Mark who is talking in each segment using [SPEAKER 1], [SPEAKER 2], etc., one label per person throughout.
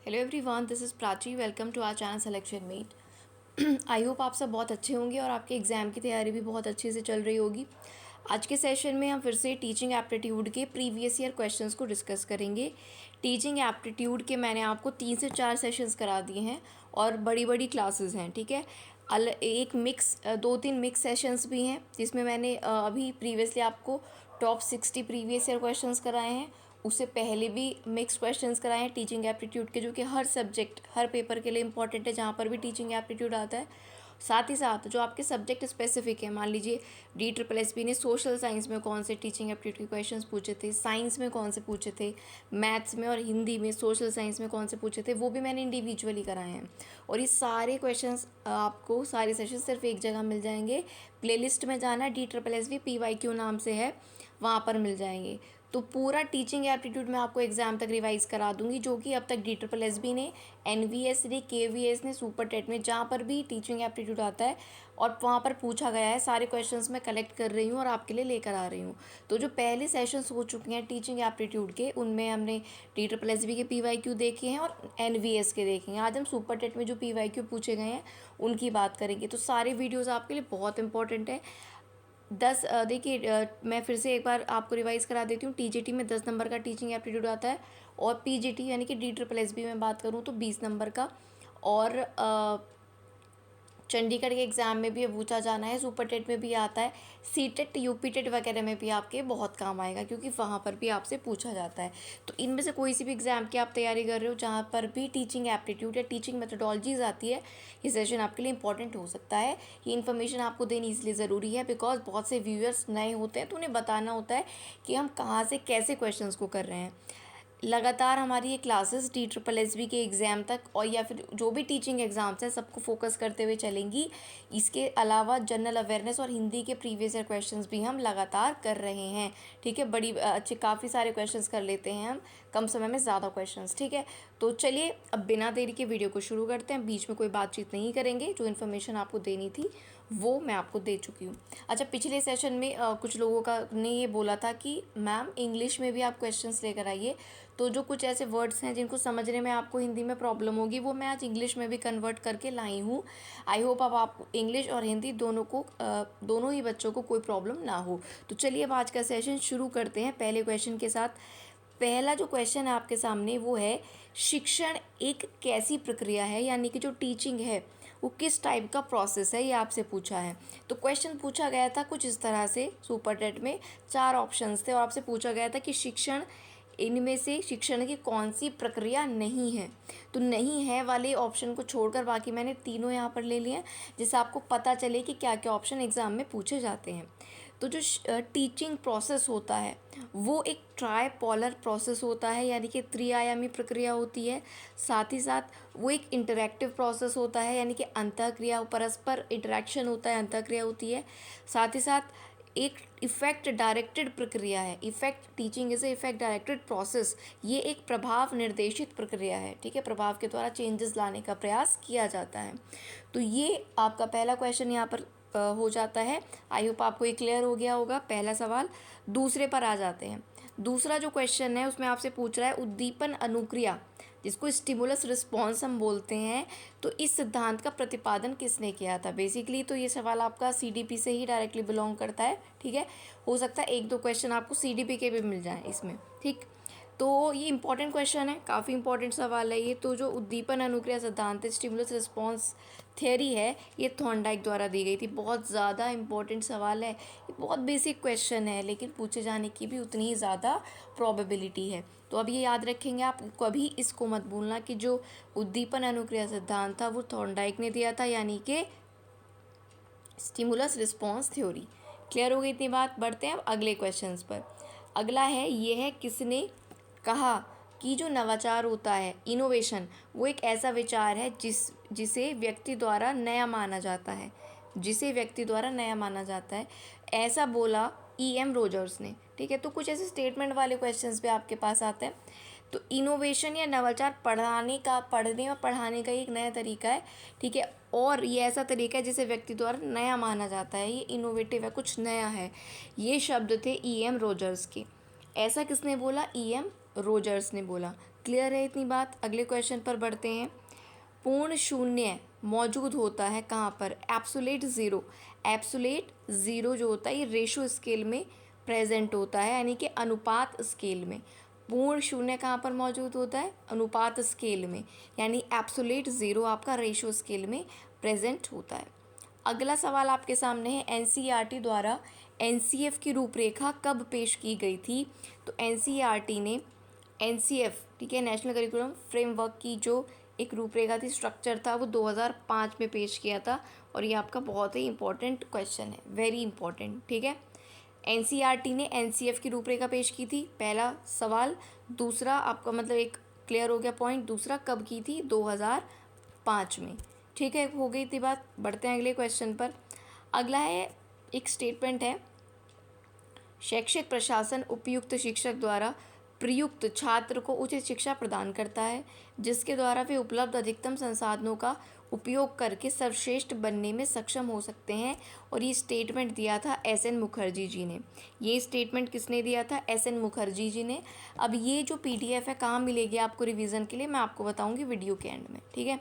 [SPEAKER 1] Hello everyone, this is Prachi. Welcome to our channel Selection Mate. I hope आप सब बहुत अच्छे होंगे और आपके एग्ज़ाम की तैयारी भी बहुत अच्छे से चल रही होगी। आज के सेशन में हम फिर से टीचिंग एप्टीट्यूड के प्रीवियस ईयर क्वेश्चंस को डिस्कस करेंगे। टीचिंग एप्टीट्यूड के मैंने आपको 3 से 4 सेशंस करा दिए हैं और बड़ी बड़ी क्लासेस हैं, ठीक है। एक मिक्स 2-3 मिक्स सेशंस भी हैं जिसमें मैंने अभी प्रीवियसली आपको टॉप 60 प्रीवियस ईयर क्वेश्चंस कराए हैं। उससे पहले भी मिक्स क्वेश्चंस कराए हैं टीचिंग एप्टीट्यूड के, जो कि हर सब्जेक्ट हर पेपर के लिए इंपॉर्टेंट है, जहाँ पर भी टीचिंग एप्टीट्यूड आता है। साथ ही साथ जो आपके सब्जेक्ट स्पेसिफिक है, मान लीजिए DSSP ने सोशल साइंस में कौन से टीचिंग एप्टीट्यूड के क्वेश्चंस पूछे थे, साइंस में कौन से पूछे थे, मैथ्स में और हिंदी में, सोशल साइंस में कौन से पूछे थे, वो भी मैंने इंडिविजुअली कराए हैं। और ये सारे क्वेश्चंस आपको सारे सेशन सिर्फ एक जगह मिल जाएंगे। प्लेलिस्ट में जाना, DSSP PYQ नाम से है, वहाँ पर मिल जाएंगे। तो पूरा टीचिंग एप्टीट्यूड मैं आपको एग्ज़ाम तक रिवाइज़ करा दूंगी, जो कि अब तक DSSP ने, NVS ने, KVS ने, सुपर टेट में जहाँ पर भी टीचिंग एप्टीट्यूड आता है और वहाँ पर पूछा गया है, सारे क्वेश्चंस मैं कलेक्ट कर रही हूँ और आपके लिए लेकर आ रही हूँ। तो जो पहले सेशंस हो चुके हैं टीचिंग एप्टीट्यूड के, उनमें हमने DSSP के PYQ देखे हैं और NVS के देखेंगे। आज हम सुपर टेट में जो PYQ पूछे गए हैं उनकी बात करेंगे। तो सारे वीडियोज़ आपके लिए बहुत इंपॉर्टेंट है। देखिए, मैं फिर से एक बार आपको रिवाइज़ करा देती हूँ। TGT में 10 नंबर का टीचिंग एप्टीट्यूड आता है और PGT यानी कि DSSP में बात करूँ तो 20 नंबर का। और चंडीगढ़ के एग्ज़ाम में भी पूछा जाना है, सुपर टेट में भी आता है, CTET UP टेट वगैरह में भी आपके बहुत काम आएगा, क्योंकि वहाँ पर भी आपसे पूछा जाता है। तो इनमें से कोई सी भी एग्ज़ाम की आप तैयारी कर रहे हो जहाँ पर भी टीचिंग एप्टीट्यूड या टीचिंग मेथोडोलॉजीज आती है, ये सेशन आपके लिए इंपॉर्टेंट हो सकता है। ये इन्फॉर्मेशन आपको देनी इसलिए ज़रूरी है बिकॉज बहुत से व्यूअर्स नए होते हैं, तो उन्हें बताना होता है कि हम कहाँ से कैसे क्वेश्चंस को कर रहे हैं। लगातार हमारी ये क्लासेस DSSP के एग्ज़ाम तक और या फिर जो भी टीचिंग एग्ज़ाम्स हैं सबको फोकस करते हुए चलेंगी। इसके अलावा जनरल अवेयरनेस और हिंदी के प्रीवियस ईयर क्वेश्चंस भी हम लगातार कर रहे हैं, ठीक है। बड़ी अच्छे काफ़ी सारे क्वेश्चंस कर लेते हैं हम कम समय में ज़्यादा क्वेश्चंस, ठीक है। तो चलिए अब बिना देरी के वीडियो को शुरू करते हैं। बीच में कोई बातचीत नहीं करेंगे, जो इन्फॉर्मेशन आपको देनी थी वो मैं आपको दे चुकी हूँ। अच्छा, पिछले सेशन में कुछ लोगों का ने ये बोला था कि मैम इंग्लिश में भी आप क्वेश्चंस लेकर आइए। तो जो कुछ ऐसे वर्ड्स हैं जिनको समझने में आपको हिंदी में प्रॉब्लम होगी, वो मैं आज इंग्लिश में भी कन्वर्ट करके लाई हूँ। आई होप अब आप इंग्लिश और हिंदी दोनों ही बच्चों को कोई प्रॉब्लम ना हो। तो चलिए अब आज का सेशन शुरू करते हैं पहले क्वेश्चन के साथ। पहला जो क्वेश्चन है आपके सामने वो है, शिक्षण एक कैसी प्रक्रिया है, यानी कि जो टीचिंग है वो किस टाइप का प्रोसेस है, ये आपसे पूछा है। तो क्वेश्चन पूछा गया था कुछ इस तरह से, सुपर टेट में 4 ऑप्शंस थे और आपसे पूछा गया था कि शिक्षण, इनमें से शिक्षण की कौन सी प्रक्रिया नहीं है। तो नहीं है वाले ऑप्शन को छोड़कर बाकी मैंने तीनों यहाँ पर ले लिए हैं, जिससे आपको पता चले कि क्या क्या ऑप्शन एग्ज़ाम में पूछे जाते हैं। तो जो टीचिंग प्रोसेस होता है वो एक ट्राइपोलर प्रोसेस होता है, यानी कि त्रिआयामी प्रक्रिया होती है। साथ ही साथ वो एक इंटरैक्टिव प्रोसेस होता है, यानी कि अंतःक्रिया, परस्पर इंटरेक्शन होता है, अंतःक्रिया होती है। साथ ही साथ एक इफ़ेक्ट डायरेक्टेड प्रक्रिया है। Effect, teaching is a effect directed process. ये एक प्रभाव निर्देशित प्रक्रिया है, ठीक है। प्रभाव के द्वारा चेंजेस लाने का प्रयास किया जाता है। तो ये आपका पहला क्वेश्चन यहाँ पर हो जाता है। आई होप आपको ये क्लियर हो गया होगा पहला सवाल। दूसरे पर आ जाते हैं। दूसरा जो क्वेश्चन है उसमें आपसे पूछ रहा है, उद्दीपन अनुक्रिया, जिसको स्टिमुलस रिस्पॉन्स हम बोलते हैं, तो इस सिद्धांत का प्रतिपादन किसने किया था। बेसिकली तो ये सवाल आपका CDP से ही डायरेक्टली बिलोंग करता है, ठीक है। हो सकता है 1-2 क्वेश्चन आपको CDP के भी मिल जाएं इसमें, ठीक। तो ये इंपॉर्टेंट क्वेश्चन है, काफ़ी इंपॉर्टेंट सवाल है ये। तो जो उद्दीपन अनुक्रिया सिद्धांत है, स्टिमुलस रिस्पॉन्स थियरी है, ये थॉर्नडाइक द्वारा दी गई थी। बहुत ज़्यादा इंपॉर्टेंट सवाल है, ये बहुत बेसिक क्वेश्चन है, लेकिन पूछे जाने की भी उतनी ही ज़्यादा प्रोबेबिलिटी है। तो अब ये याद रखेंगे आप, कभी इसको मत भूलना कि जो उद्दीपन अनुक्रिया सिद्धांत था वो थॉर्नडाइक ने दिया था, यानी कि स्टिमुलस रिस्पॉन्स थ्योरी। क्लियर हो गई इतनी बात। बढ़ते हैं अब अगले क्वेश्चंस पर। अगला है, यह है किसने कहा कि जो नवाचार होता है, इनोवेशन, वो एक ऐसा विचार है जिसे व्यक्ति द्वारा नया माना जाता है, जिसे व्यक्ति द्वारा नया माना जाता है। ऐसा बोला EM रोजर्स ने, ठीक है। तो कुछ ऐसे स्टेटमेंट वाले क्वेश्चंस भी आपके पास आते हैं। तो इनोवेशन या नवाचार पढ़ने और पढ़ाने का एक नया तरीका है, ठीक है। और ये ऐसा तरीका है जिसे व्यक्ति द्वारा नया माना जाता है, ये इनोवेटिव है, कुछ नया है। ये शब्द थे EM रोजर्स के। ऐसा किसने बोला? EM रोजर्स ने बोला। क्लियर है इतनी बात? अगले क्वेश्चन पर बढ़ते हैं। पूर्ण शून्य मौजूद होता है कहाँ पर? Absolute zero. एब्सोल्यूट ज़ीरो जो होता है ये रेशो स्केल में प्रेजेंट होता है, यानी कि अनुपात स्केल में। पूर्ण शून्य कहाँ पर मौजूद होता है? अनुपात स्केल में, यानी एब्सोल्यूट ज़ीरो आपका रेशो स्केल में प्रेजेंट होता है। अगला सवाल आपके सामने है, एनसीईआरटी द्वारा एनसीएफ की रूपरेखा कब पेश की गई थी? तो एनसीईआरटी ने एनसीएफ, ठीक है, नेशनल करिकुलम फ्रेमवर्क की जो एक रूपरेखा थी, स्ट्रक्चर था, वो 2005 में पेश किया था। और ये आपका बहुत ही इंपॉर्टेंट क्वेश्चन है, वेरी इंपॉर्टेंट, ठीक है। एनसीईआरटी ने एनसीएफ की रूपरेखा पेश की थी, पहला सवाल। दूसरा आपका मतलब एक क्लियर हो गया पॉइंट। दूसरा कब की थी? 2005 में, ठीक है, हो गई थी बात। बढ़ते हैं अगले क्वेश्चन पर। अगला है, एक स्टेटमेंट है, शैक्षिक प्रशासन उपयुक्त शिक्षक द्वारा प्रयुक्त छात्र को उचित शिक्षा प्रदान करता है, जिसके द्वारा वे उपलब्ध अधिकतम संसाधनों का उपयोग करके सर्वश्रेष्ठ बनने में सक्षम हो सकते हैं। और ये स्टेटमेंट दिया था एस.एन. मुखर्जी जी ने। ये स्टेटमेंट किसने दिया था? एस.एन. मुखर्जी जी ने। अब ये जो पीडीएफ है कहाँ मिलेगी आपको रिवीजन के लिए? मैं आपको बताऊंगी वीडियो के एंड में, ठीक है।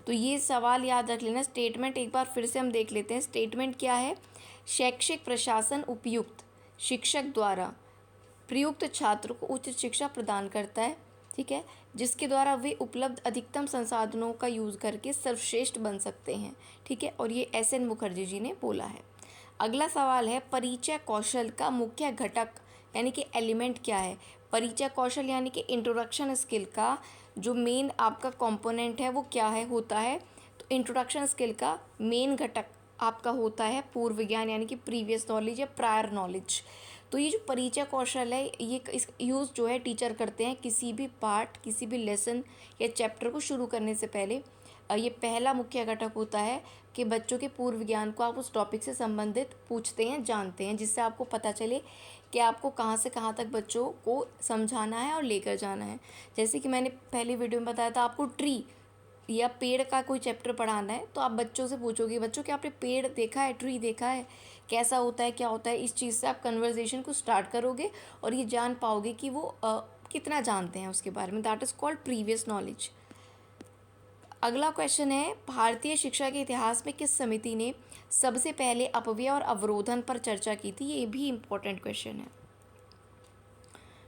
[SPEAKER 1] तो ये सवाल याद रख लेना। स्टेटमेंट एक बार फिर से हम देख लेते हैं। स्टेटमेंट क्या है? शैक्षिक प्रशासन उपयुक्त शिक्षक द्वारा प्रयुक्त छात्र को उचित शिक्षा प्रदान करता है, ठीक है, जिसके द्वारा वे उपलब्ध अधिकतम संसाधनों का यूज़ करके सर्वश्रेष्ठ बन सकते हैं, ठीक है। और ये एस.एन. मुखर्जी जी ने बोला है। अगला सवाल है, परिचय कौशल का मुख्य घटक यानी कि एलिमेंट क्या है? परिचय कौशल यानी कि इंट्रोडक्शन स्किल का जो मेन आपका कंपोनेंट है वो क्या है, होता है? तो इंट्रोडक्शन स्किल का मेन घटक आपका होता है पूर्व ज्ञान, यानी कि प्रीवियस नॉलेज या प्रायर नॉलेज। तो ये जो परिचय कौशल है, ये इस यूज़ जो है टीचर करते हैं किसी भी पार्ट, किसी भी लेसन या चैप्टर को शुरू करने से पहले। ये पहला मुख्य घटक होता है कि बच्चों के पूर्व ज्ञान को आप उस टॉपिक से संबंधित पूछते हैं, जानते हैं, जिससे आपको पता चले कि आपको कहाँ से कहाँ तक बच्चों को समझाना है और लेकर जाना है। जैसे कि मैंने पहली वीडियो में बताया था, आपको ट्री या पेड़ का कोई चैप्टर पढ़ाना है तो आप बच्चों से पूछोगे, बच्चों क्या आपने पेड़ देखा है, ट्री देखा है, कैसा होता है, क्या होता है? इस चीज़ से आप कन्वर्सेशन को स्टार्ट करोगे और ये जान पाओगे कि वो कितना जानते हैं उसके बारे में। That is called previous knowledge. अगला क्वेश्चन है, भारतीय शिक्षा के इतिहास में किस समिति ने सबसे पहले अपव्यय और अवरोधन पर चर्चा की थी? ये भी इम्पोर्टेंट क्वेश्चन है।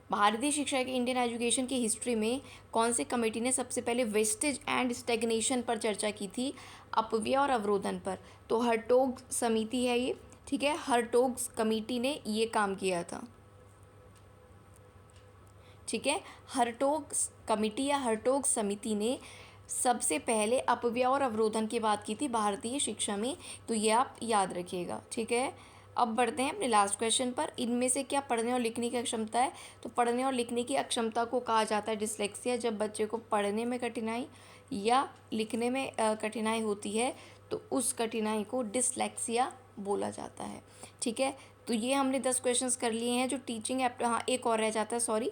[SPEAKER 1] भारतीय शिक्षा की इंडियन एजुकेशन की हिस्ट्री में कौन सी कमेटी ने सबसे पहले वेस्टेज एंड स्टेग्नेशन पर चर्चा की थी? अपव्यय और अवरोधन पर। तो हर्टोग समिति है ये, ठीक है, हर्टोग कमेटी ने ये काम किया था, ठीक है। हर्टोग कमेटी या हर्टोग समिति ने सबसे पहले अपव्यय और अवरोधन की बात की थी भारतीय शिक्षा में, तो ये आप याद रखिएगा, ठीक है। अब बढ़ते हैं अपने लास्ट क्वेश्चन पर। इनमें से क्या पढ़ने और लिखने की अक्षमता है? तो पढ़ने और लिखने की अक्षमता को कहा जाता है डिसलेक्सिया। जब बच्चे को पढ़ने में कठिनाई या लिखने में कठिनाई होती है तो उस कठिनाई को डिसलेक्सिया बोला जाता है, ठीक है। तो ये हमने 10 क्वेश्चंस कर लिए हैं जो टीचिंग हाँ एक और रह जाता है, सॉरी।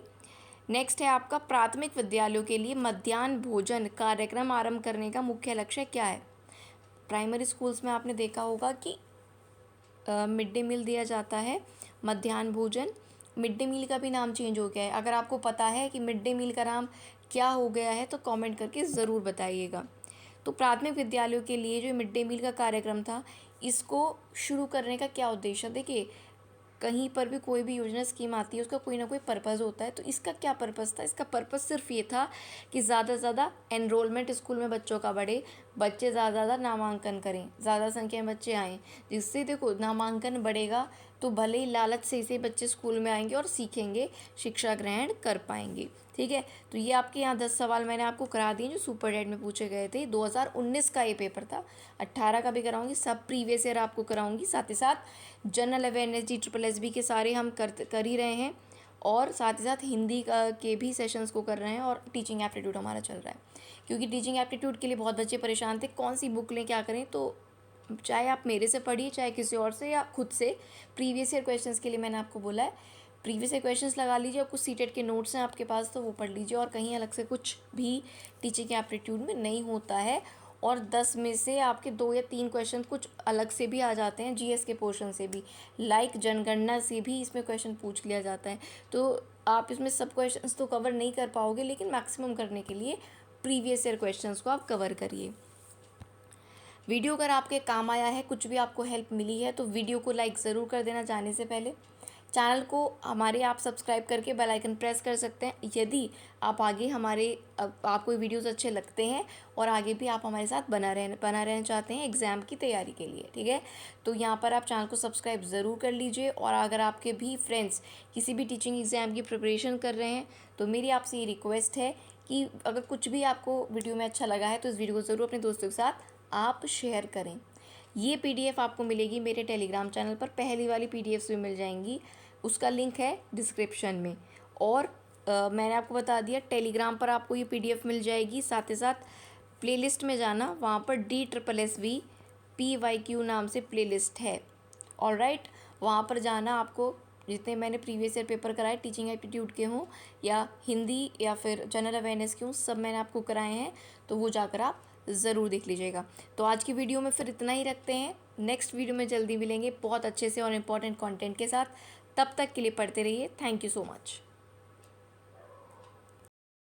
[SPEAKER 1] नेक्स्ट है आपका, प्राथमिक विद्यालयों के लिए मध्याह्न भोजन कार्यक्रम आरंभ करने का मुख्य लक्ष्य क्या है? प्राइमरी स्कूल्स में आपने देखा होगा कि मिड डे मील दिया जाता है, मध्याह्न भोजन। मिड डे मील का भी नाम चेंज हो गया है। अगर आपको पता है कि मिड डे मील का नाम क्या हो गया है तो कमेंट करके ज़रूर बताइएगा। तो प्राथमिक विद्यालयों के लिए जो मिड डे मील का कार्यक्रम था, इसको शुरू करने का क्या उद्देश्य? देखिए, कहीं पर भी कोई भी योजना स्कीम आती है उसका कोई ना कोई पर्पज़ होता है। तो इसका क्या पर्पज़ था? इसका पर्पज़ सिर्फ ये था कि ज़्यादा से ज़्यादा एनरोलमेंट स्कूल में बच्चों का बढ़े, बच्चे ज़्यादा से ज़्यादा नामांकन करें, ज़्यादा संख्या में बच्चे आएँ, जिससे देखो नामांकन बढ़ेगा तो भले ही लालच से बच्चे स्कूल में आएंगे और सीखेंगे, शिक्षा ग्रहण कर पाएंगे, ठीक है। तो ये आपके यहाँ 10 सवाल मैंने आपको करा दिए जो सुपर डेट में पूछे गए थे। 2019 का ये पेपर था, 18 का भी कराऊंगी, सब प्रीवियस ईयर आपको कराऊंगी। साथ ही साथ जनरल अवेयरनेस GSSB के सारे हम कर ही रहे हैं, और साथ ही साथ हिंदी के भी सेशंस को कर रहे हैं, और टीचिंग एप्टीट्यूड हमारा चल रहा है। क्योंकि टीचिंग एप्टीट्यूड के लिए बहुत बच्चे परेशान थे कौन सी बुक लें, क्या करें। तो चाहे आप मेरे से पढ़िए, चाहे किसी और से या खुद से, प्रीवियस ईयर क्वेश्चंस के लिए मैंने आपको बोला है प्रीवियस ईयर क्वेश्चंस लगा लीजिए, और कुछ सीटेट के नोट्स हैं आपके पास तो वो पढ़ लीजिए, और कहीं अलग से कुछ भी टीचिंग एप्टीट्यूड में नहीं होता है। और 10 में से आपके 2 या 3 क्वेश्चन कुछ अलग से भी आ जाते हैं, GS के पोर्शन से भी, लाइक जनगणना से भी इसमें क्वेश्चन पूछ लिया जाता है। तो आप इसमें सब क्वेश्चंस तो कवर नहीं कर पाओगे, लेकिन मैक्सिमम करने के लिए प्रीवियस ईयर क्वेश्चंस को आप कवर करिए। वीडियो अगर आपके काम आया है, कुछ भी आपको हेल्प मिली है, तो वीडियो को लाइक ज़रूर कर देना जाने से पहले। चैनल को हमारे आप सब्सक्राइब करके बेल आइकन प्रेस कर सकते हैं यदि आप आगे हमारे आपको वीडियोस अच्छे लगते हैं और आगे भी आप हमारे साथ बना रहना चाहते हैं एग्ज़ाम की तैयारी के लिए, ठीक है। तो यहाँ पर आप चैनल को सब्सक्राइब ज़रूर कर लीजिए। और अगर आपके भी फ्रेंड्स किसी भी टीचिंग एग्ज़ाम की प्रिपरेशन कर रहे हैं तो मेरी आपसे ये रिक्वेस्ट है कि अगर कुछ भी आपको वीडियो में अच्छा लगा है तो इस वीडियो को ज़रूर अपने दोस्तों के साथ आप शेयर करें। ये पीडीएफ आपको मिलेगी मेरे टेलीग्राम चैनल पर, पहली वाली पीडीएफ्स भी मिल जाएंगी, उसका लिंक है डिस्क्रिप्शन में। और मैंने आपको बता दिया टेलीग्राम पर आपको ये पीडीएफ मिल जाएगी, साथ ही साथ प्लेलिस्ट में जाना, वहाँ पर DSSV PYQ नाम से प्लेलिस्ट है। ऑलराइट, वहाँ पर जाना, आपको जितने मैंने प्रीवियस ईयर पेपर कराए टीचिंग एप्टीट्यूड के हों या हिंदी या फिर जनरल अवेयरनेस के हों, सब मैंने आपको कराए हैं, तो वो जाकर आप ज़रूर देख लीजिएगा। तो आज की वीडियो में फिर इतना ही रखते हैं, नेक्स्ट वीडियो में जल्दी मिलेंगे बहुत अच्छे से और इम्पॉर्टेंट कंटेंट के साथ। तब तक के लिए पढ़ते रहिए। Thank you so much.